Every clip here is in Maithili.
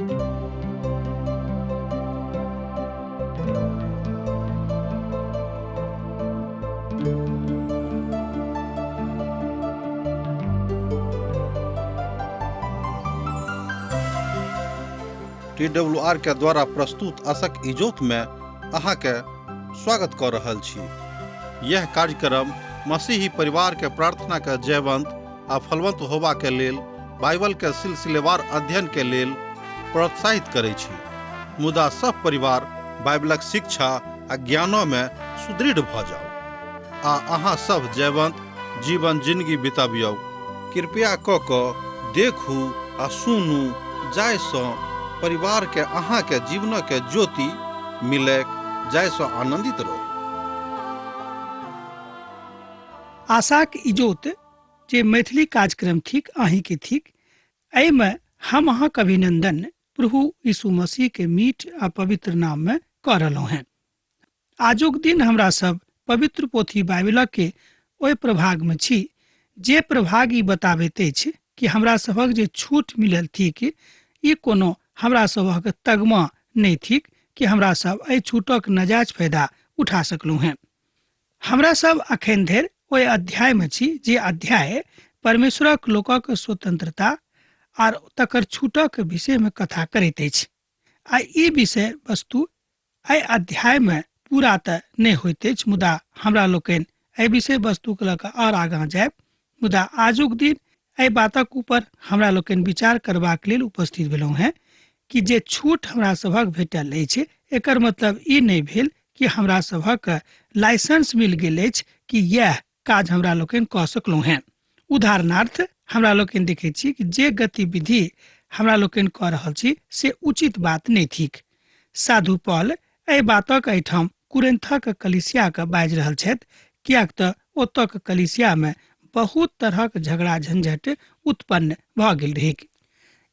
TWR के द्वारा प्रस्तुत अशक इजोत में अहाँ के स्वागत कर रहल छी। यह कार्यक्रम मसीही परिवार के प्रार्थना के जयवंत आ फलवंत होबा के लेल बाइबल के सिलसिलेवार अध्ययन के लेल प्रोत्साहित करै छी। मुदा सब परिवार बाइबलक शिक्षा आ ज्ञानो में सुदृढ़ भ जाओ आ अहाँ सब जयवंत जीवन जिंदगी बिताबियौ। कृपया क देखू आ सुनू जायसँ परिवार के अहाँ के जीवन के ज्योति मिले, जायसँ आनंदित रहो। आशाक इजोत जे मैथिली कार्यक्रम थिक अहीं के थिक, एहिमे हम अहाँक अभिनंदन प्रभु यीशु मसीह के मीठ आ पवित्र नाम में कऽ रहलहुँ हैं। आजुक दिन हमरा सब पवित्र पोथी बाइबल के ओहि प्रभाग में छी जे प्रभाग ई बताबैत अछि कि हमरा सबक जे छूट मिलल थिक ई कोनो हमरा सबक तगमा नहीं थिक कि हमरा सब एहि छूटक नजायज फायदा उठा सकलहुँ हैं। हमरा सब अखन धरि ओहि अध्याय में छी जे अध्याय परमेश्वरक लोकक स्वतंत्रता आर तकर छूटक विषय में कथा करैत अछि। आ ई विषय वस्तु एहि अध्याय में पूरा तऽ नहीं होइत अछि, मुदा हमरा लोकनि एहि विषय वस्तु के लऽ कऽ और आगाँ जायब। मुदा आजुक दिन एहि बातक ऊपर हमरा लोकनि विचार करबाक लेल उपस्थित भेलहुँ हैं कि जे छूट हमरा सभक भेटल अछि एकर मतलब ई नहीं भेल कि हमरा सभक लाइसेंस मिल गेल अछि कि यह काज हमरा लोकनि कऽ सकलहुँ हैं। उदाहरणार्थ हमरा लोकनि देखै छी कि जे गतिविधि हमरा लोकनि कऽ रहल छी से उचित बात नहीं थिक। साधु पौल एहि बातक एहिठाम कुरिन्थक कलीसिया के बाजि रहल छथि, कियाक तऽ ओतक कलीसिया में बहुत तरहक झगड़ा झंझट उत्पन्न भऽ गेल रहैक।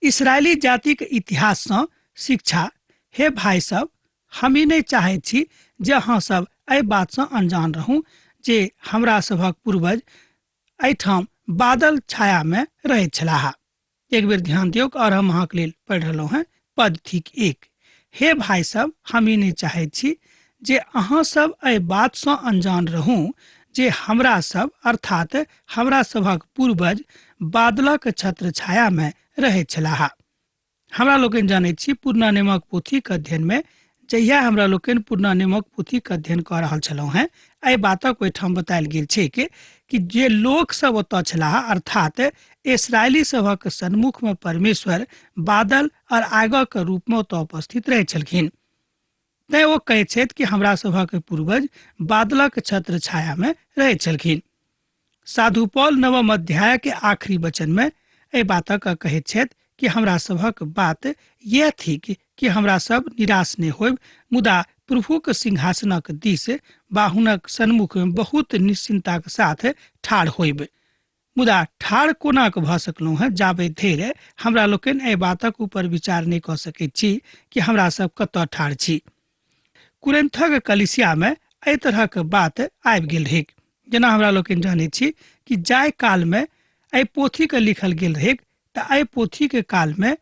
इसराइली जाति के इतिहास से शिक्षा, हे भाई सब, हम ई नहीं चाहै छी जे अहाँ सब एहि बात से अनजान रहू जे हमरा सभक पूर्वज एहिठाम बादल छाया में रहैत छलाह। एक बेर ध्यान दियौ और हम अहाँक लेल पढ़ि रहलहुँ हैं पद ठीक 1। हे भाई सब, हम ई नहीं चाहै छी जे अहाँ सब एहि बात से अनजान रहू जे हमरा सब अर्थात हमरा सभक पूर्वज बादलक छत्र छाया में रहैत छलाह। हमरा लोकनि जानै छी पुरना नियमक पोथी के अध्ययन में जहिया हमरा लोकनि पुरना नियमक पोथी के अध्ययन कऽ रहल छलहुँ हैं, एहि बातक ओहिठाम बतायल गेल छै कि जे लोक सब ओतऽ छलाह अर्थात इसराइली सभक सन्मुख में परमेश्वर बादल और आगक के रूप में ओतऽ उपस्थित रहै छलखिन। तैं ओ कहै छथि कि हमरा सभक पूर्वज बादलक छत्र छाया में रहै छलखिन। साधु पौल नवम अध्याय के आखिरी वचन में एहि बातक कहैत छथि कि हमरा सभक बात यह थी कि हमरा सब निराश नहीं होब, मुदा प्रभु के सिंहासनक दिस बाहुनक सन्मुख में बहुत निश्चिंता के साथ ठाढ़ होब। मुदा ठाढ़ कोना के भऽ सकलहुँ हैं जाबे धरि हमरा लोकनि एहि बातक ऊपर विचार नहीं कऽ सकैत छी कि हमरा सब कतऽ ठाढ़ छी। कुरिन्थक कलीसिया में एहि तरहक बात आबि गेल रहैक। जेना हमरा लोकनि जानै छी कि जाय काल में एहि पोथी के लिखल गेल रहैक तऽ एहि पोथी के काल में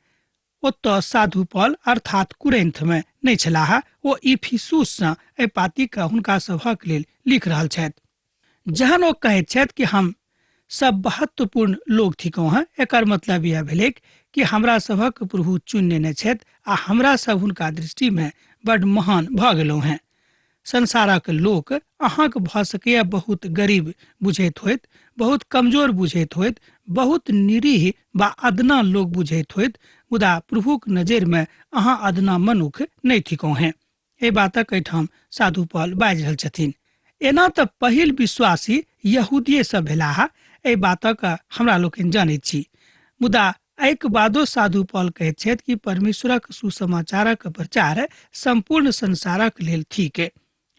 ओतऽ साधु पौल अर्थात कुरिन्थ में नहीं छलाह, ओ इफिसुस से एहि पाती के हुनका सभक लेल लिख रहल छथि। जहन ओ कहैत छथि कि हम सब महत्वपूर्ण लोग थिकौ हैं, एकर मतलब यह भेलै कि हमरा सभक प्रभु चुनि लेने छथि आ हमरा सब हुनका दृष्टि में बड़ महान भऽ गेलहुँ हैं। संसारक लोक अहाँक भऽ सकैया बहुत गरीब बुझैत होइत, बहुत कमजोर बुझैत होइत, बहुत निरीह बा अदना लोग बुझैत होइत, मुदा प्रभुक नजर में अहाँ अदना मनुख नहीं थिकौ हैं। एहि बातक एहिठाम साधु पौल बाजि रहल छथिन। एना तऽ पहिल विश्वासी यहूदिये सब भेलाह, एहि बातक हमरा लोकनि जानैत छी। मुदा एहिके बादो साधु पौल कहैत छथि कि परमेश्वरक सुसमाचारक प्रचार संपूर्ण संसारक लेल थिक,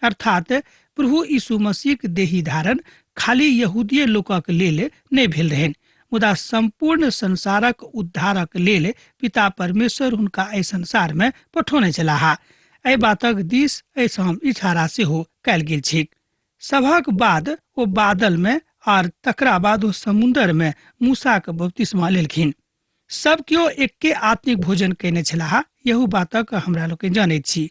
अर्थात प्रभु यीशु मसीह के देही धारण खाली यहूदिये लोकक लेल नहीं भेल रहनि, मुदा संपूर्ण संसारक उद्धारक लेल पिता परमेश्वर हुनका एहि संसार में पठौने छलाह। एहि बातक दिस एहिठाम इशारा सेहो कयल गेल छै। सभक बाद ओ बादल में और तकरा बाद ओ समुन्दर में मूसा के बपतिस्मा लेलखिन। सब केओ एक्के आत्मिक भोजन केने छलाह, यहू बातक हमरा लोग जानैत छी।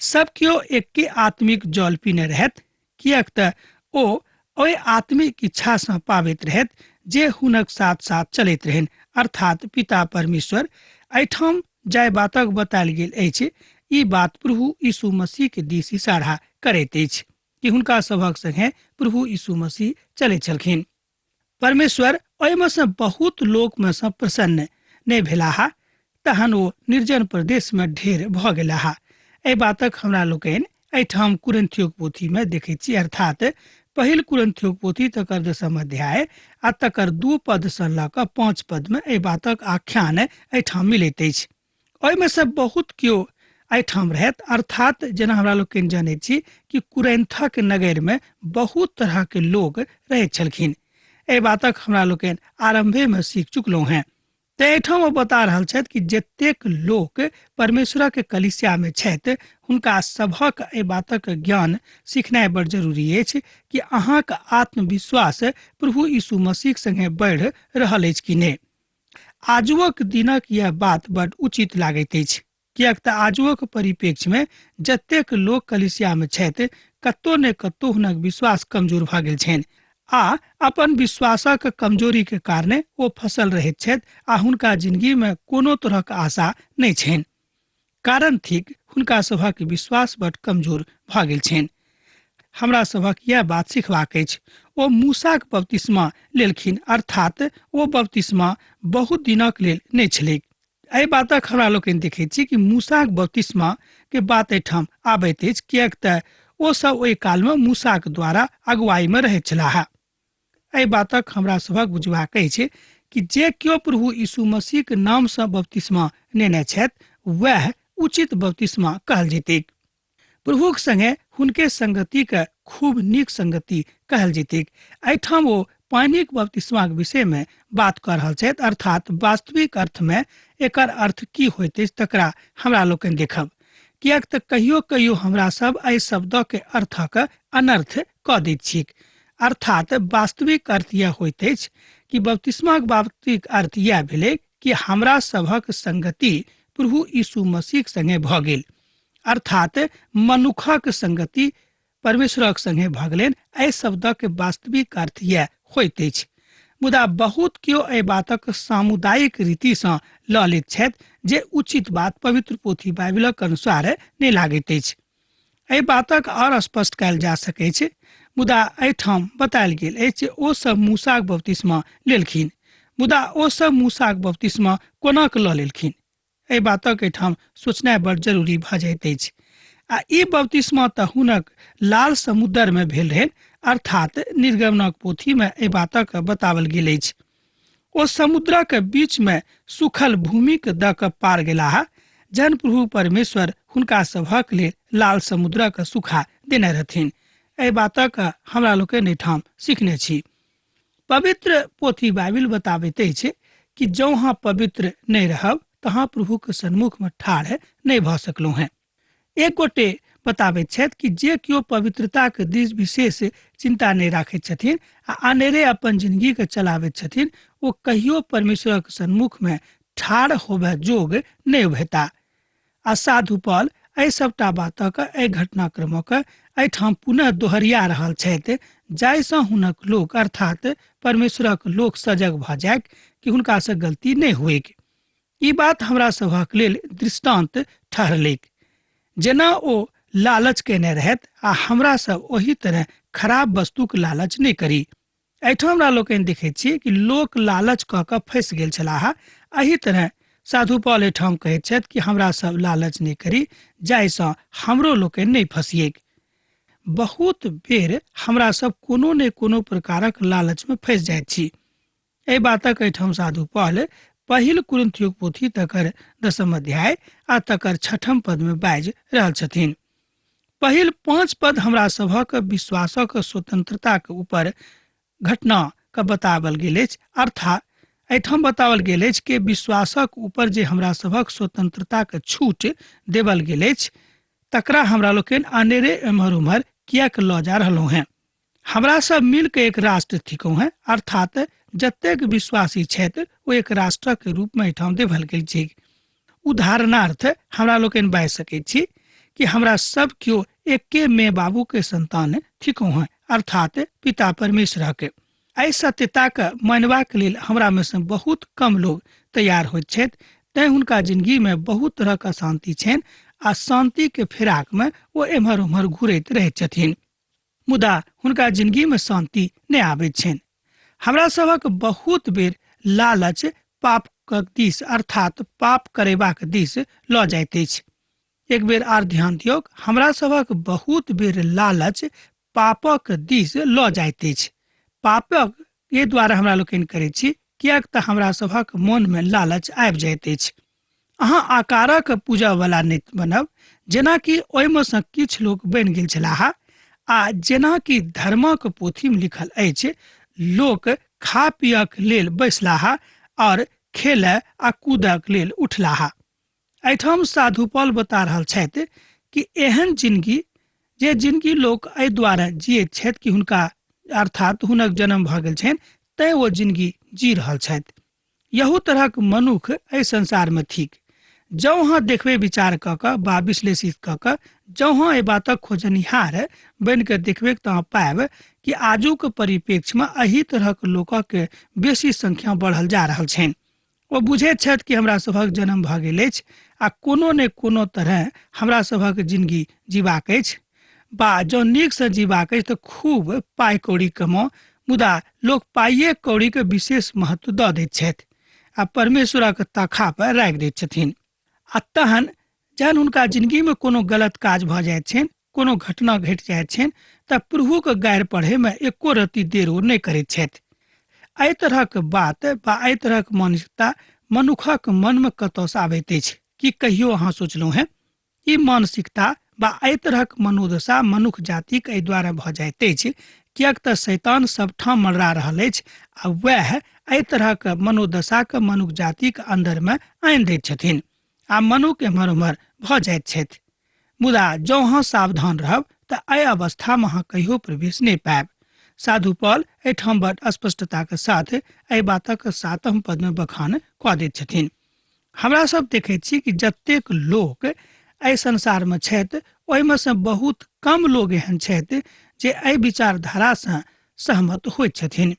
सब केओ एक्के आत्मिक जल पीने रहत, किएक तऽ ओ ओहि आत्मिक इच्छा सँ पाबैत रहत जे हुनक साथ साथ चलैत रहन, अर्थात पिता परमेश्वर। एहिठाम जाय बातक बतायल गेल अछि, ई बात प्रभु यीशु मसीह के दिस इशारा करैत अछि कि हुनका सभक संगे प्रभु यीशु मसीह चलै छलखिन। परमेश्वर ओहिमे से बहुत लोक में से प्रसन्न नहीं भेलाह, तहन ओ निर्जन प्रदेश में ढेर भ गेलाह। एहि बातक हमरा लोकनि एहिठाम कुरिन्थियोक पोथी में देखैत छी, अर्थात पहिल कुरिन्थियोक पोथी तकर 10 अध्याय आ तकर 2 पद से ल क 5 पद में एहि बातक आख्यान एहिठाम मिलैत अछि। ओहिमे से बहुत केओ एहिठाम रहत, अर्थात जेना हमरा लोकनि जानैत छी कि कुरिन्थक नगर में बहुत तरह के लोग रहैत छलखिन। एहि बातक हमरा लोकनि आरंभे में सीख चुकलहुँ हैं। तो एहिठाम ओ बता रहल छथि कि जतेक लोक परमेश्वर के कलीसिया में छथि, हुनका सभक एहि बातक ज्ञान सीखनाइ बड़ जरूरी अछि कि अहाँक आत्मविश्वास प्रभु यीशु मसीह संगे बढ़ि रहल अछि कि नहि। आजुक दिनक यह बात बड़ उचित लागैत अछि, किएक तऽ आजुक परिप्रेक्ष्य में जतेक लोक कलीसिया में छथि, कतौ ने कतौ हुनक विश्वास कमजोर भ गेल छनि आ अपन विश्वासक कमजोरी के कारणे ओ फसल रहैत छथि आ हुनका जिंदगी में कोनो तरहक आशा नहीं छनि। कारण थिक हुनका सभक विश्वास बड़ कमजोर भ गेल छनि। हमरा सभक यह बात सिखबाक अछि। ओ मूसाक बपतिस्मा लेलखिन, अर्थात ओ बपतिस्मा बहुत दिनक लेल नहीं छलैक। एहि बातक हमरा लोकनि देखैत छी कि मूसाक बपतिस्मा के बात एहिठाम आबैत अछि, किएक तऽ ओ सब ओहि काल में मूसाक द्वारा अगुवाई में रहैत छलाह। एहि बातक हमरा सभक बुझबाक अछि कि जे केओ प्रभु यीशु मसीह के नाम से बपतिस्मा लेने छथि, वह उचित बपतिस्मा कहल जेतैक। प्रभुक संगे हुनके संगति के खूब नीक संगति कहल जेतैक। एहिठाम ओ पानिक बपतिस्मा के विषय में बात कर रहल छथि, अर्थात वास्तविक अर्थ में एकर अर्थ की होइत अछि तकरा हमरा लोकनि देखब, किएक तऽ कहियो कहियो हमरा सब एहि शब्दक के अर्थक अनर्थ क दैत छी। अर्थात वास्तविक अर्थ यह होइत अछि कि बपतिस्माक वास्तविक अर्थ यह भेलै कि हमरा सभक संगति प्रभु यीशु मसीह संगे भ गेल, अर्थात मनुखक संगति परमेश्वरक संगे भ गेलनि। एहि शब्दक वास्तविक अर्थ यह होइत अछि। मुदा बहुत केओ एहि बातक सामुदायिक रीति सँ ल लैत छथि, जे उचित बात पवित्र पोथी बाइबलक अनुसार नहि लागैत अछि। एहि बातक और स्पष्ट कयल जा सकैत छै, मुदा एहिठाम बतायल गेल अछि जे ओ सब मूसाक बपतिस्मा लेलखिन। मुदा ओ सब मूसाक बपतिस्मा कोना के ल लेलखिन, एहि बातक एहिठाम सोचनाइ बड़ जरूरी भ जाइत अछि। आ ई बपतिस्मा तऽ हुनक लाल समुद्र में भेल रहनि, अर्थात निर्गमनक पोथी में एहि बातक बतावल गेल अछि। ओ समुद्रक बीच में सुखल भूमि के द क पार गेलाह, जहन प्रभु परमेश्वर हुनका सभक लेल लाल समुद्रक सुखा देने रहथिन। एहि बातक हमरा लोकनि एहिठाम सीखने छी। पवित्र पोथी बाइबिल बताबैत अछि कि जँ अहाँ पवित्र नहीं रहब तहाँ प्रभु के सन्मुख में ठाढ़ नहीं भ सकलहुँ हैं। एक गोटे बताबैत छथि कि जे केओ पवित्रता के दिस विशेष चिंता नहीं राखैत छथिन आ अनेरे अपन जिंदगी के चलाबैत छथिन, ओ कहियो परमेश्वरक सन्मुख में ठाढ़ होबे जोग नहीं भेता। आ साधु पौल एहि सबटा बातक एहि घटनाक्रमक एहिठाम पुनः दोहरिया रहल छथि, जाहिसँ हुनक लोक अर्थात परमेश्वरक लोक सजग भ जाय कि हुनका से गलती नहीं हुएक। ई बात हमरा सभक लेल दृष्टांत ठहरलैक। जेना ओ लालच केने रहत आ हमरा सब ओही तरह खराब वस्तुक लालच नहीं करी। एहिठाम हमरा लोकनि देखैत छी कि लोक लालच क क फंसि गेल छलाह। एही तरह साधु पौल एहिठाम कहैत छथि कि हमरा सब लालच नहीं करी, जाहिसँ हमरो लोकनि नहीं फंसिएक। बहुत बेर हमरा सब कोनो ने कोनो प्रकारक लालच में फंसि जाइत छी। एहि बातक एहिठाम साधु पौल पहिल कुरिन्थियोक पोथी तकर 10 अध्याय आ तकर 6 पद में बाजि रहल छथिन। पहिल 5 पद हमरा सभक विश्वासक स्वतंत्रता के ऊपर घटना का बतावल गेल अछि, अर्थात एहिठाम बतावल गेल अछि कि विश्वासक ऊपर जे हमरा सभक स्वतंत्रता के छूट देवल गेल अछि, तकरा हमरा लोकनि अनेरे एम्हर उम्हर किएक ल जा रहलहुँ हैं। हमरा सब मिल के एक राष्ट्र थिकौं हैं, अर्थात जतेक विश्वासी छथि ओ एक राष्ट्र के रूप में एहिठाम देवल गेल छै। उदाहरणार्थ हमरा लोकनि बाजि सकैत छी कि हमरा सब केओ एके माय बाबू के संतान थिकौ हैं, अर्थात पिता परमेश्वर के। एहि सत्यता के मानबाक लेल हमरा में से बहुत कम लोग तैयार होइत छथि, तैं हुनका जिंदगी में बहुत तरह के अशांति छनि आ शांति के फिराक में ओ एम्हर उम्हर घुरैत रहैत छथिन, मुदा हुनका जिंदगी में शांति नहि आबैत छनि। हमरा सबक बहुत बेर लालच पाप के दिस अर्थात पाप करेबाक दिस लऽ जाइत अछि। एक बेर आर ध्यान दियौ, हमरा सबक बहुत बेर लालच पापक दिस लऽ जाइत अछि। पापक एहि दुआरे हमरा लोकनि करैत छी किएक तऽ हमरा सभक मन में लालच आबि जाइत अछि। अहाँ आकारक पूजा वाला नहि बनब, जेनाकि ओहिमे सँ किछु लोक बनि गेल छलाह, आ जेनाकि धर्मक पोथी में लिखल अछि, लोक खा पियक लेल बैसलाह और खेलय आ कूदक लेल उठलाह। एहिठाम साधु पौल बता रहल छथि कि एहन जिंदगी लोक एहि दुआरे जियैत छथि कि हुनका अर्थात हुनक जन्म भऽ गेल छनि, तैं ओ जिंदगी जी रहल छथि। यहू तरहक मनुख एहि संसार में थिक। जँ अहाँ देखबे विचार कऽ कऽ बा विश्लेषित कऽ कऽ जँ अहाँ एहि बातक खोजनिहार बनि कऽ देखबै तऽ अहाँ पायब कि आजुक परिप्रेक्ष्य में एही तरहक लोकक बेसी संख्या बढ़ल जा रहल छनि। ओ बुझैत छथि कि हमरा सभक जन्म भऽ गेल अछि आ कोनो ने कोनो तरह हमरा सभक जिंदगी जीबाक अछि, बा जँ नीक सँ जीबाक अछि तऽ खूब पाइ कौड़ी कमाउ, मुदा लोक पाइए कौड़ी के विशेष महत्व दऽ दैत छथि आ परमेश्वरक तखा पर राखि दैत छथिन। आ तहन जहन हुनका जिंदगी में कोनो गलत काज भऽ जाइत छनि, कोनो घटना घटि जाइत छनि, तऽ प्रभु के गारि पढ़े में एको रत्ती देर ओ नहि करैत छथि। एहि तरहक बात बा एहि तरहक मानसिकता मनुखक मन में कतऽसँ आबैत अछि कि कहियो अहाँ सोचलहुँ हैं? ई मानसिकता बा एहि तरहक मनोदशा मनुख जातिक एहि दुआरे भऽ जाइत अछि किएक तऽ शैतान सबठाम मंडरा रहल अछि आ वएह एहि तरहक मनोदशा के मनुख जातिक अंदर में आनि दैत छथिन आ मनुख एम्हर उम्हर भऽ जाइत छथि। मुदा जँ अहाँ सावधान रहब तऽ एहि अवस्था में अहाँ कहियो प्रवेश नहि पायब। साधु पौल एहिठाम बड़ स्पष्टता के साथ एहि बातक 7 पद में बखान कऽ दैत छथिन। हमरा सब देखैत छी कि जतेक लोक एहि संसार में छथि, ओहिमे से बहुत कम लोग एहन छथि जे एहि विचारधारा से सहमत होइत छथिन।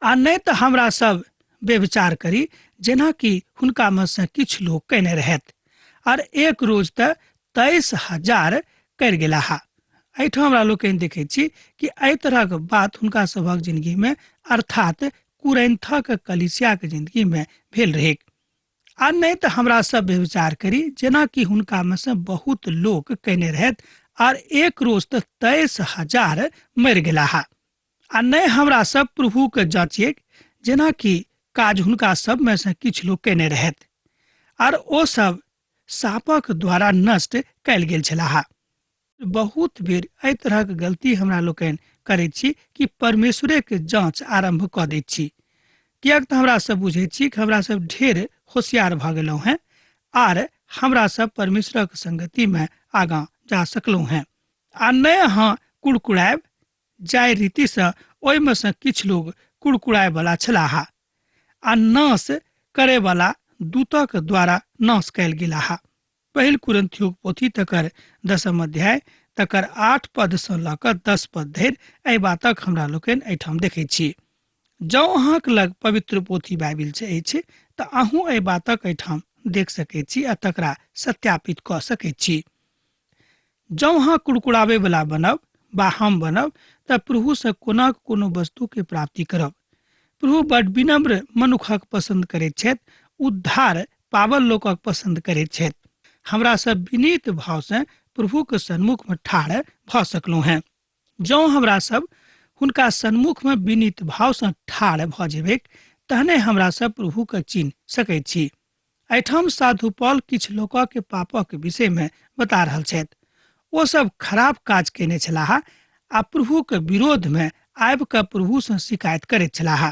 आ नहि तऽ हमरा सब बेविचार करी जेना कि हुनका में से किछु लोग कयने रहथि, और एक रोज तऽ 23,000 करि गेलाह। एहिठाम हमरा लोकनि देखैत छी कि एहि तरहक बात हुनका सभक जिंदगी में अर्थात कुरिन्थक कलीसिया के जिंदगी में भेल रहै। आ नहीं तो हमरा सब विचार करी जेना कि हुनका में से बहुत लोग कयने रहथि और एक रोज तो 23,000 मरि गेलाह। आ नहीं हमरा सब प्रभु के जांचिए जेना कि काज हुनका सब में से किछु लोग कयने रहथि और ओ सब सापक द्वारा नष्ट कयल गेल छलाह। बहुत बेर एहि तरहक गलती हमरा लोकनि करैत छी कि परमेश्वरे के जांच आरंभ कऽ दैत छी, किएक तऽ हमरा सब बुझैत छी कि हमरा सब ढेर होशियार भऽ गेलहुँ हैं आर हमरा सब परमेश्वरक संगति में आगाँ जा सकलहुँ हैं। आ नहि अहाँ कुड़कुड़ायब जाय रीति से ओहिमे से किछु लोग कुड़कुड़ाय वाला छलाह आ नाश करे वाला दूतक द्वारा नाश कयल गेलाह। पहिल कुरिन्थियों पोथी तकर 10 अध्याय तकर 8 पद से लऽ कऽ 10 पद धरि एहि बातक हमरा लोकनि एहिठाम देखैत छी। जँ अहाँक लग पवित्र पोथी बाइबिल अछि तऽ अहूँ एहि बातक एहिठाम देख सकैत छी आ तकरा सत्यापित कऽ सकैत छी। जँ अहाँ कुड़कुड़ाबे वाला बनब बा हम बनब तऽ प्रभु से कोना कोनो वस्तु के प्राप्ति करब। प्रभु बड़ विनम्र मनुखक पसंद करैत छथि, उद्धार पावल लोकक पसंद करैत छथि। हमरा सब विनीत भाव से प्रभु के सन्मुख में ठाढ़ भऽ सकलहुँ हैं। जँ हमरा सब हुनका सन्मुख में विनीत भाव से ठाढ़ भऽ जेबै तहने हमरा सब प्रभु के चिन्ह सकैत छी। एहिठाम साधु पौल किछु लोकक के पापक विषय में बता रहल छथि। ओ सब खराब काज केने छलाह आ प्रभु के विरोध में आबि कऽ प्रभु से शिकायत करैत छलाह,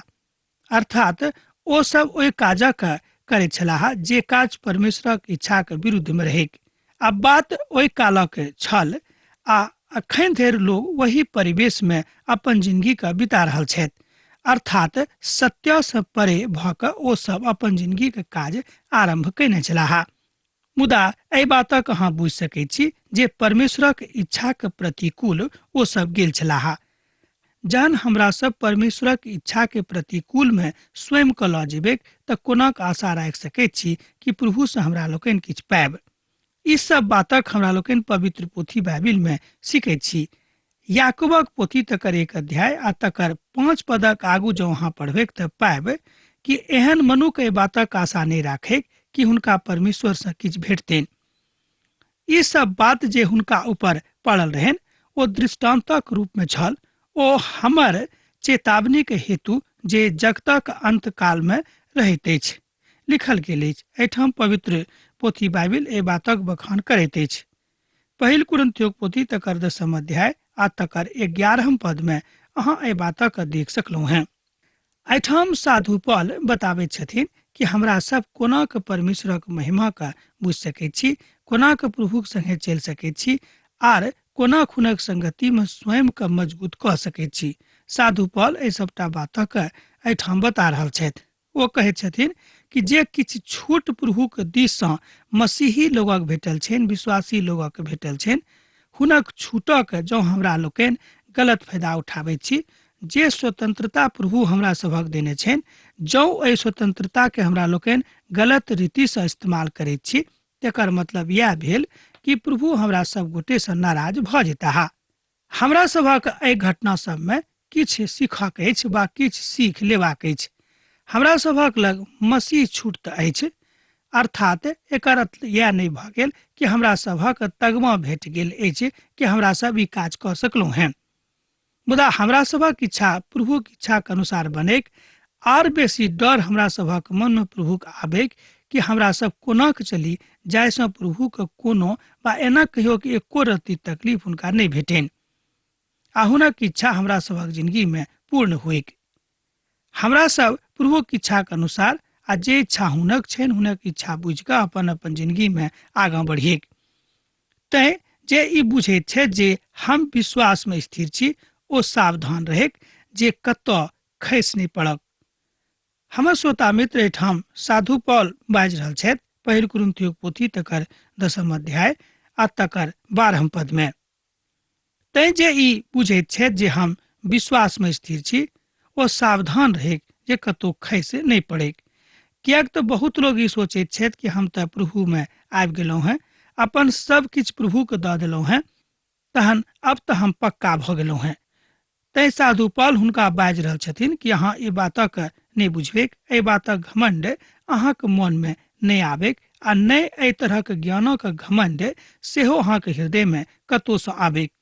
अर्थात ओ सब ओहि काजक करैत छलाह जे काज परमेश्वरक इच्छा के विरुद्ध में रहै। आ बात ओहि कालक छल आ अखन धरि लोग वही परिवेश में अपन जिंदगी के बिता रहल छथि अर्थात सत्य से परे भ क ओ सब अपन जिंदगी के काज आरंभ कयने छलाह। मुदा एहि बातक अहाँ बुझि सकैत छी जे परमेश्वरक इच्छाक प्रतिकूल ओ सब गेल छलाह। जहन हमरा सब परमेश्वरक इच्छा के प्रतिकूल में स्वयं के लऽ जेबै तऽ कोना के आशा राखि सकैत छी कि प्रभु से हमरा लोकनि किछु पायब। ई सब बातक हमरा लोकनि पवित्र पोथी बाइबिल में सीखैत छी। याकूबक पोथी तकर 1 अध्याय आ तकर 5 पदक आगू जँ अहाँ पढ़बै तऽ पायब कि एहन मनुख एहि बातक आशा नहि राखै कि हुनका परमेश्वर से किछु भेटतनि। ई सब बात जे हुनका ऊपर पड़ल रहनि ओ दृष्टांतक रूप में छल। ओ हमर चेतावनी के हेतु जे जगतक अंत काल में रहैत अछि लिखल गेल अछि। एहिठाम पवित्र पोथी बाइबिल एहि बातक बखान करैत अछि। पहिल कुरिन्थियों पोथी तकर 10 अध्याय आ तकर 11 पद में अहाँ एहि बातक देख सकलहुँ हैं। एहिठाम साधु पौल बताबैत छथिन कि हमरा सब कोना के परमेश्वरक महिमा के बुझि सकैत छी, कोना के प्रभुक संगे चलि सकैत छी आर कोना खुनक संगति में स्वयं के मजबूत कऽ सकैत छी। साधु पौल एहि सबटा बातक एहिठाम बता रहल छथि। ओ कहैत छथिन कि जे किछु छूट प्रभुक दिससँ मसीही लोगक भेटल छनि, विश्वासी लोगक भेटल छनि, हुनक छूटक जँ हमरा लोकनि गलत फायदा उठाबैत छी, जे स्वतंत्रता प्रभु हमरा सभक देने छनि, जँ एहि स्वतंत्रता के हमरा लोकनि गलत रीतिसँ इस्तेमाल करैत छी, तेकर मतलब यह भेल कि प्रभु हमरा सब गोटे से नाराज भऽ जेताह। हमरा सभक एहि घटना सबमे किछु सीखक अछि वा किछु सीख लेबाक अछि। हमरा सभक लग मसीह छूट तऽ अछि, अर्थात एकर अर्थ यह नहि भऽ गेल कि हमरा सभक तगमा भेट गेल अछि कि हमरा सब ई काज कऽ सकलहुँ हैं। मुदा हमरा सभक इच्छा प्रभुक इच्छाक अनुसार बनैक आर बेसी डर हमरा सभक मन में प्रभुक आबैक कि हमरा सब कोना के चली जाहिसँ प्रभुक कोनो वा एना कहियो कि एको रत्ती तकलीफ हुनका नहि भेटनि आ हुनक इच्छा हमरा सभक जिंदगी में पूर्ण होइक। हमरा सब प्रभुक इच्छाक अनुसार आ जे इच्छा हुनक छनि हुनक इच्छा बुझि कऽ अपन अपन जिंदगी में आगाँ बढ़िएक। तैं जे ई बुझैत छै जे हम विश्वास में स्थिर छी ओ सावधान रहैक जे कतऽ खसि नहि पड़क। हमर श्रोता मित्र एहिठाम साधु पौल बाजि रहल छथि पहिल कुरिन्थियों पोथी तकर 10 अध्याय आ तकर 12 पद में। तैं जे ई बुझैत छथि जे हम विश्वास में स्थिर छी ओ सावधान रहैक जे कतौ खसि नहि पड़ैक। किएक तऽ बहुत लोग ई सोचैत छथि कि हम तऽ प्रभु में आबि गेलहुँ हैं, अपन सब किछु प्रभु के दऽ देलहुँ हैं, तहन अब तऽ हम पक्का भऽ गेलहुँ हैं। तैं साधु पौल हुनका बाजि रहल छथिन कि अहाँ ई बातक नहि बुझबैक, एहि बातक घमंड अहाँके मन में नहि आबैक आ नहि एहि तरहक ज्ञानक घमंड सेहो अहाँके हृदय में कतौ सँ आबैक।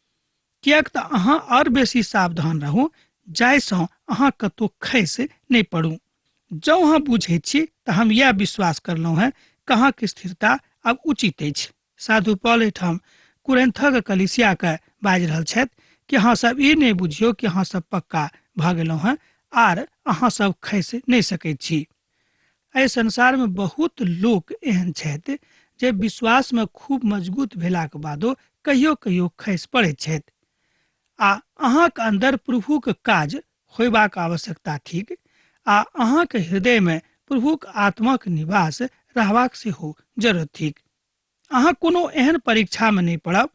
किएक तऽ अहाँ और बेसी सावधान रहू जाहिसँ अहाँ कतौ खसि नहि पड़ू। जँ अहाँ बुझैत छी तऽ हम यह विश्वास करलहुँ हैं कहाँक स्थिरता आब उचित अछि। साधु पौल एहिठाम कुरिन्थक कलीसिया के बाजि रहल छथि कि अहाँ सब ई नहि बुझियौ कि अहाँ सब पक्का भऽ गेलहुँ हैं आर अहाँ सब खसि नहि सकैत छी। एहि संसार में बहुत लोक एहन छथि जे विश्वास में खूब मजबूत भेलाक बादो कहियो कहियो खसि पड़ैत छथि। आ अहाँके अंदर प्रभुक काज होयबाक आवश्यकता थिक आ अहाँके हृदय में प्रभुक आत्माक निवास रहबाक सेहो जरूरत थिक। अहाँ कोनो एहन परीक्षा में नहि पड़ब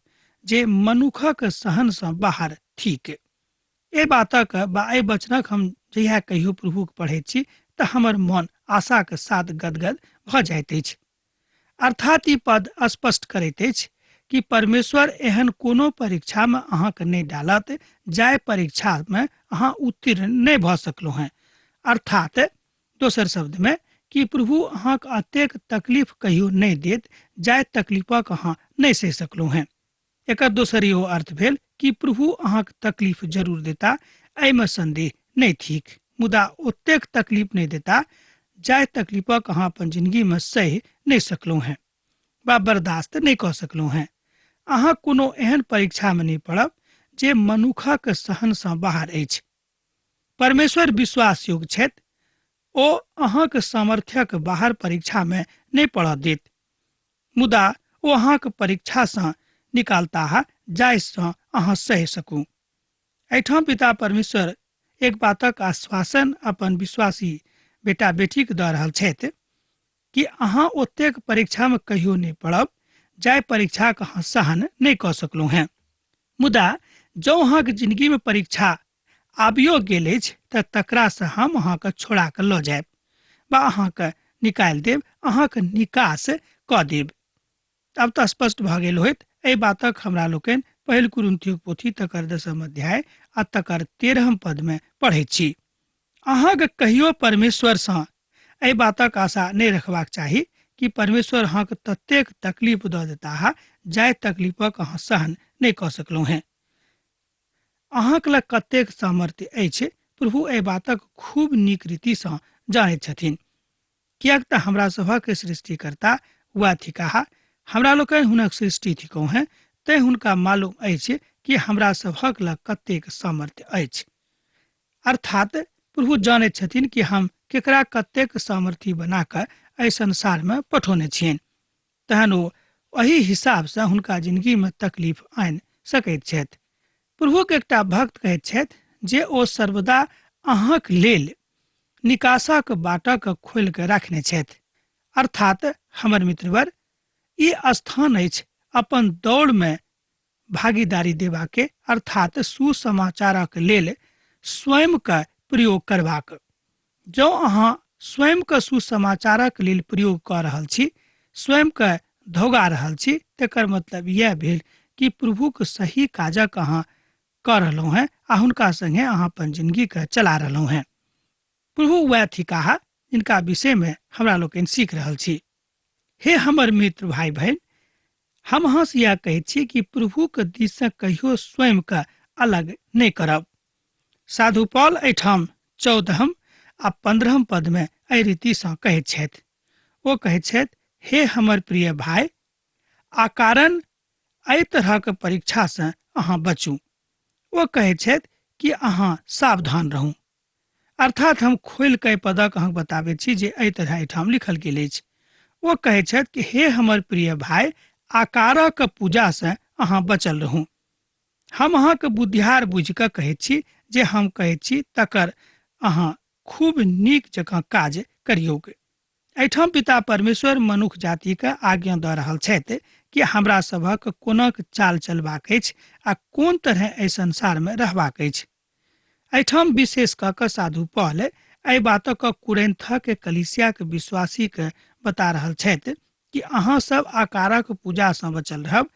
जे मनुखक सहनसँ बाहर थिक। एहि बातक बा एहि वचनक हम जहिया कहियो प्रभुक पढ़ैत छी तऽ हमर मन आशाक साथ गदगद भऽ जाइत अछि। अर्थात ई पद स्पष्ट करैत अछि कि परमेश्वर एहन कोनो परीक्षा में अहाँके नहि डालत जाहि परीक्षा में अहाँ उत्तीर्ण नहि भऽ सकलहुँ हैं। अर्थात दोसर शब्द में कि प्रभु अहाँके अतेक तकलीफ कहियो नहि देत जाहि तकलीफक अहाँ नहि सहि सकलहुँ हैं। एकर दोसर इहो अर्थ भेल कि प्रभु अहाँके तकलीफ जरूर देता, एहिमे संदेह नहि थिक, मुदा ओतेक तकलीफ नहि देता जाहि तकलीफक अहाँ अपन जिंदगी में सहि नहि सकलहुँ हैं वा बर्दाश्त नहि कऽ सकलहुँ हैं। अहाँ कोनो एहन परीक्षा में नहि पड़ब जे मनुखक सहनसँ बाहर अछि। परमेश्वर विश्वास योग्य छथि, ओ अहाँके सामर्थ्यक बाहर परीक्षा में नहि पड़ऽ देत, मुदा ओ अहाँके परीक्षासँ निकालता जाहिसँ अहाँ सहि सकू। एहिठाम पिता परमेश्वर एक बातक आश्वासन अपन विश्वासी बेटा बेटी के दऽ रहल छथि कि अहाँ ओतेक परीक्षा में कहियो नहीं पड़ब जाय परीक्षा के अहाँ सहन नहीं कऽ सकलहुँ हैं। मुदा जँ अहाँके जिंदगी में परीक्षा आबियो गेल अछि तऽ तकरा से हम अहाँके छोड़ा के लऽ जायब बा अहाँके निकालि देब, अहाँके निकास कऽ देब। अब तऽ स्पष्ट भऽ गेल होइत। एहि बातक हमरा लोकनि पहिल कुरिन्थियों पोथी तकर 10 अध्याय आ तकर 13 पद में पढ़ै छी। अहाँके कहियो परमेश्वर सँ एहि बातक आशा नहीं रखबाक चाही कि परमेश्वर अहाँके ततेक तकलीफ दऽ देता जाय तकलीफक अहाँ सहन नहीं कऽ सकलहुँ हैं। अहाँके लग कतेक सामर्थ्य अछि प्रभु एहि बातक खूब नीक रीति सँ जानैत छथिन। कियाक तऽ हमरा सभक सृष्टिकर्ता वह थिकाह, हमरा लोकनि हुनक सृष्टि थिकहुँ हैं, तैं हुनका मालूम अछि कि हमरा सभक लग कतेक सामर्थ्य अछि। अर्थात प्रभु जानैत छथिन कि हम केकरा कतेक सामर्थ्य बना कऽ एहि संसार में पठौने छियनि। तहन ओ एहि हिसाब से हुनका जिंदगी में तकलीफ आनि सकैत छथि। प्रभु के एकटा भक्त कहैत छथि जे ओ सर्वदा अहाँक लेल निकासक बाटक खोलि के राखने छथि। अर्थात हमर मित्रवर, ई स्थान अछि अपन दौड़ में भागीदारी देबाके, अर्थात सुसमाचारक लेल स्वयं के प्रयोग करबाक। जँ अहाँ स्वयं के सुसमाचारक लेल प्रयोग कऽ रहल छी, स्वयं के धोगा रहल छी, तकर मतलब यह भेल कि प्रभु के सही काजक अहाँ कऽ रहलहुँ हैं आ हुनका संगे अहाँ अपन जिंदगी के चला रहलहुँ हैं। प्रभु वह थिकाह जिनका विषय में हमरा लोकनि सीख रहल छी। हे हमर मित्र भाई बहन, हम अहाँ से यह कहैत छी कि प्रभु के दिस से कहियो स्वयं के अलग नहीं करब। साधु पौल एहिठाम 14 आ 15 पद में एहि रीति सँ कहैत छथि। ओ कहैत छथि, हे हमर प्रिय भाई, आकारण एहि तरहक परीक्षा से अहाँ बचू। ओ कहैत छथि कि अहाँ सावधान रहू। अर्थात हम खोल के पदक अहाँ बताबैत छी जे एहि तरह एहिठाम लिखल गेल अछि। ओ कहैत छथि कि हे हमर प्रिय भाई, आकारक पूजा से अहाँ बचल रहू। हम अहाँके बुद्धियार बुझि कऽ कहैत छी जे हम कहैत छी तकर अहाँ खूब नीक जकाँ काज करियौक। एहिठाम पिता परमेश्वर मनुष्य जाति के आज्ञा दऽ रहल छथि कि हमरा सभक कोनाक चाल चलबाक अछि आ कोन तरह एहि संसार में रहबाक अछि। एहिठाम विशेष कऽ कऽ साधु पौल एहि बातक कुरिन्थक कलीसिया के विश्वासी के बता रहल छथि कि अहाँ सब आकारक पूजा से बचल रहब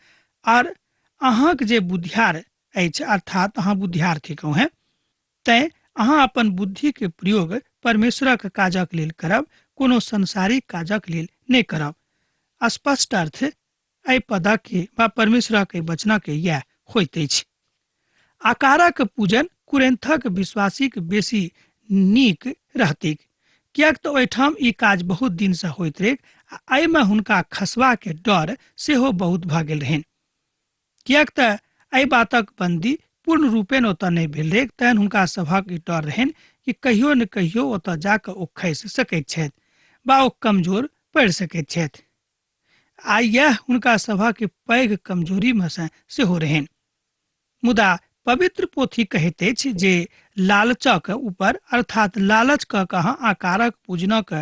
और अहाँक जे बुद्धियार अछि, अर्थात अहाँ बुद्धियार थिकहुँ हैं, तैं अहाँ अपन बुद्धि के प्रयोग परमेश्वरक काजक लेल करब, कोनो संसारिक काजक लेल नहीं करब। स्पष्ट अर्थ एहि पदक के वा परमेश्वरक वचनक यह होइत अछि। आकारक पूजन कुरिन्थक विश्वासी के बेसी नीक रहतिक, कियाक तऽ ओहिठाम ई काज बहुत दिन से होइत रहै आ एहि में हुनका खसबा के डर सेहो बहुत भऽ गेल रहनि। कियाक तऽ एहि बातक बंदी पूर्ण रूपेण ओतऽ नहीं भेल रहै, तहन हुनका सभक ई डर रहनि कि कहियो न कहियो ओतऽ जाकऽ ओ खसि सकैत छथि वा ओ कमजोर पड़ि सकैत छथि। आ यह हुनका सभक पैघ कमजोरी में से सेहो रहनि। मुदा पवित्र पोथी कहैत अछि जे लालचक ऊपर, अर्थात लालच कऽ कऽ अहाँ आकारक पूजनक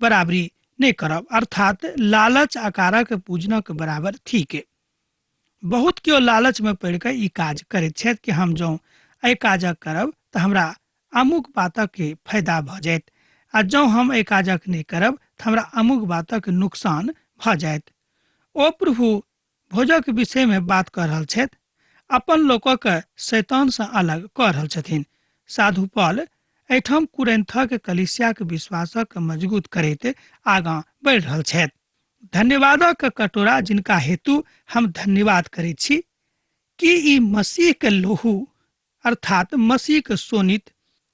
बराबरी नहीं करब, अर्थात लालच आकारक पूजनक बराबर थिक। बहुत केओ लालच में पड़ि कऽ ई काज करैत छथि कि हम जँ एहि काजक करब तऽ हमरा अमुक बातक के फायदा भऽ जायत, आ जँ हम एहि काजक नहीं करब तऽ हमरा अमुक बातक नुकसान भऽ जायत। ओ प्रभु भोजक विषय में बात कऽ रहल छथि, अपन लोकक शैतान से अलग कऽ रहल छथिन। साधु पौल एहिठाम कुरिन्थक कलीसिया के विश्वासक मजबूत करैत आगाँ बढ़ि रहल छथि। धन्यवादक कटोरा जिनका हेतु हम धन्यवाद करैत छी कि ई मसीह के लोहू, अर्थात मसीह के सोनित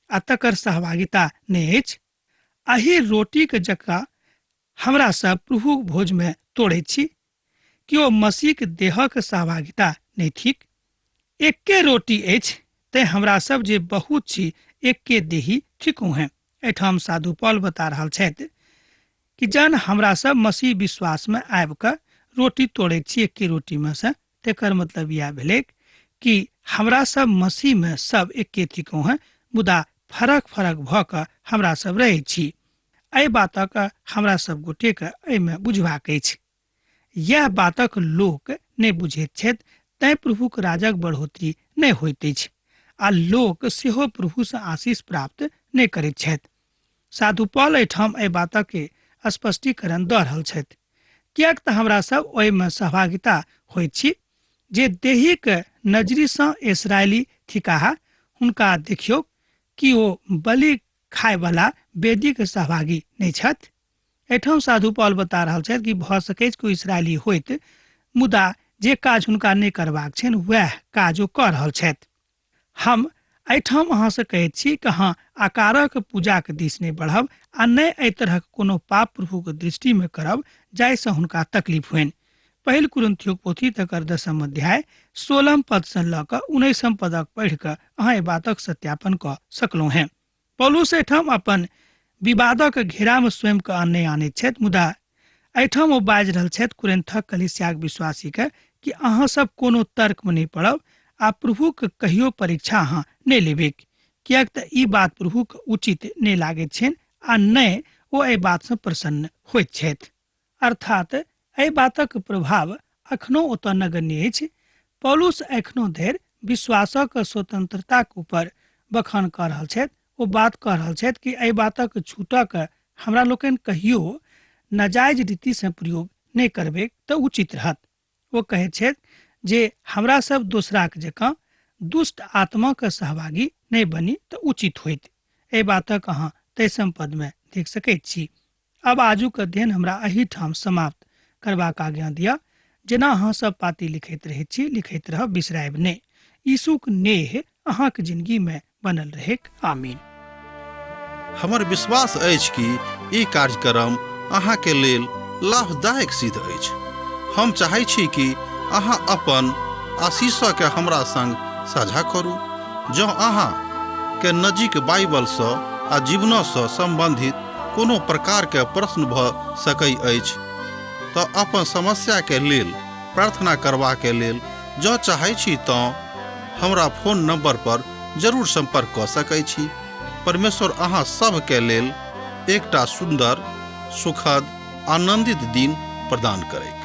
आ तकर सहभागिता नहीं अछि। एही रोटी के जकरा हमरा सब प्रभु भोज में तोड़ैत छी कि ओ मसीह के देहक सहभागिता नहीं थिक। एके रोटी अछि, तैं हमरा सब जे बहुत छी एके देही थिकहुँ हैं। एहिठाम साधु पौल बता रहल छथि कि जन हमरा सब मसीह विश्वास में आबि कऽ रोटी तोड़ैत छी एके रोटी में से, तेकर मतलब यह भेलै कि हमरा सब मसीह में सब एके थिकहुँ हैं। मुदा फरक फरक भऽ कऽ हमरा सब रहै छी। एहि बातक हमरा सब गोटेके एहिमे बुझबाक अछि। यह बातक लोक नहि बुझैत छथि, तैं प्रभुक राजक बढ़ोतरी नहि होइत अछि, आ लोक सेहो प्रभुसँ आशीष प्राप्त नहि करैत छथि। साधु पौल एहिठाम एहि बातक स्पष्टीकरण दऽ रहल छथि, किएक तऽ हमरा सब ओहिमे सहभागिता होइत छी जे देहिक नजरिसँ इस्राएली थिकाह। हुनका देखियौ कि ओ बलि खायवला वेदीक सहभागी नहि छथि। एहिठाम साधु पौल बता रहल छथि कि भऽ सकै छै कोई इस्राएली होइत, मुदा जे काज हुनका नहि करबाक छनि वएह काज ओ कऽ रहल छथि। हम एहिठाम अहाँसँ कहैत छी कि अहाँ आकारक पूजाक दिस नहि बढ़ब आ नहि एहि तरहक कोनो पाप प्रभुक दृष्टिमे करब जाहिसँ हुनका तकलीफ होनि। पहिल कुरिन्थियोक पोथी तकर 10 अध्याय 16 पदसँ लऽ कऽ 19 पदक पढ़ि कऽ अहाँ एहि बातक सत्यापन कऽ सकलहुँ हैं। पौलुस एहिठाम अपन विवादक घेरामे स्वयंके नहि आनैत छथि, मुदा एहिठाम ओ बाजि रहल छथि कुरिन्थक कलीसियाक विश्वासीके कि अहाँ सब कोनो तर्कमे नहि पड़ब आ प्रभुक कहियो परीक्षा अहाँ नहि लेबेक, किएक तऽ ई बात प्रभुक उचित नहि लागैत छनि आ नहि ओ एहि बातसँ प्रसन्न होइत छथि। अर्थात एहि बातक प्रभाव अखनो ओतऽ नगण्य अछि। पौलुस एखनो धरि विश्वासक स्वतंत्रताक ऊपर बखान कऽ रहल छथि। ओ बात कह रहल छथि कि एहि बातक छूटक हमरा लोकनि कहियो नाजायज रीतिसँ प्रयोग नहि करबै तऽ उचित रहत। ओ कहैत छथि जे हमरा सब दोसराक जकाँ दुष्ट आत्माके सहभागी नहि बनी तऽ उचित होइत। एहि बातक अहाँ 23 पदमे देख सकैत छी। अब आजुक अध्ययन हमरा एहिठाम समाप्त करबाक आज्ञा दिअ। जेना अहाँ सब पाती लिखैत रहैत छी, लिखैत रहब, बिसरायब नहि। यीशुक नेह अहाँक जिंदगीमे बनल रहेक। आमीन। हमर विश्वास अछि कि ई कार्यक्रम अहाँके लेल लाभदायक सिद्ध अछि। हम चाहै छी कि अहाँ अपन आशीषके हमरा संग साझा करू। जँ अहाँके नजीक बाइबलसँ आ जीवनसँ सम्बन्धित कोनो प्रकारके प्रश्न भऽ सकैत अछि तऽ अपन समस्याके लेल प्रार्थना करबाके लेल जँ चाहै छी तऽ हमरा फोन नंबर पर जरूर संपर्क कऽ सकैत छी। परमेश्वर अहाँ सबके लेल एकटा सुंदर, सुखद, आनंदित दिन प्रदान करैक।